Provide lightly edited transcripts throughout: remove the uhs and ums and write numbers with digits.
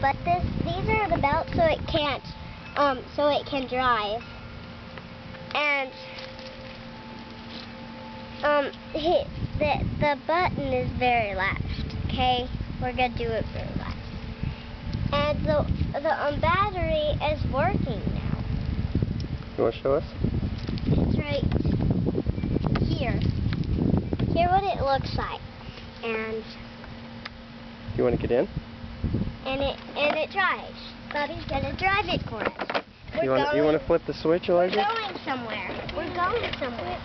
but these are the belts so it can't, so it can drive. And the button is very latched. Okay, we're gonna do it very latched. And the battery is working now. You want to show us? It's right here. Here what it looks like. And You want to get in? And it drives. Bobby's gonna drive it for us. You want to flip the switch, Elijah? We're going somewhere. We're going somewhere.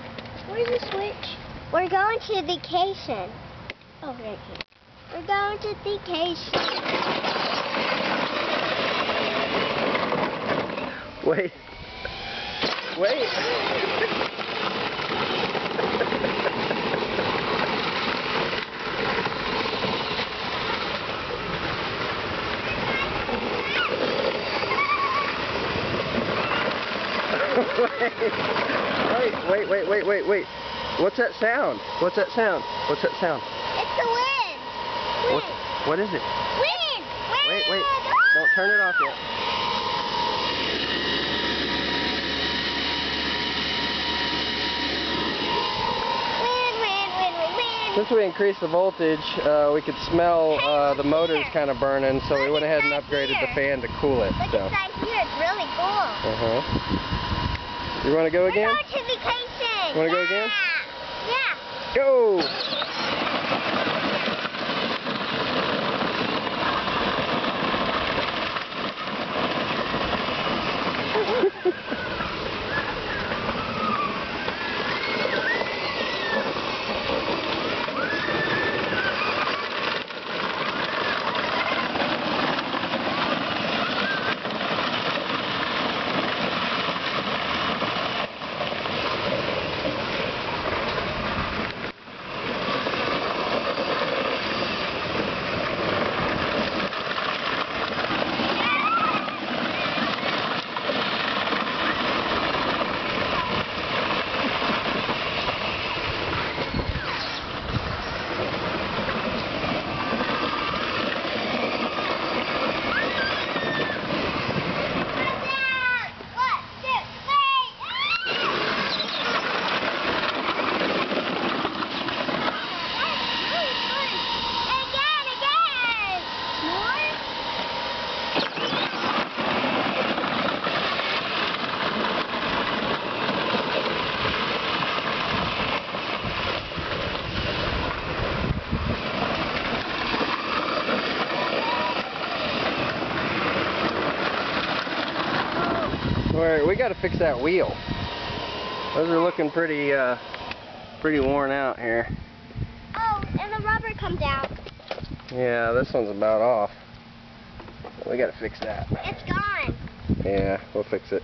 Where's the switch? We're going to vacation. Oh, right here. We're going to vacation. Wait. Wait. Wait. What's that sound? What's that sound? What's that sound? It's the wind. What is it? Wind. Wait. Don't turn it off yet. Wind. Since we increased the voltage, we could smell the motors kind of burning, so we went ahead and upgraded the fan to cool it. Look inside here. It's really cool. You want to go again? We're going to vacation. You want to go again? Yeah. Go! Alright, we got to fix that wheel. Those are looking pretty worn out here. Oh, and the rubber comes out. Yeah, this one's about off. We got to fix that. It's gone. Yeah, we'll fix it.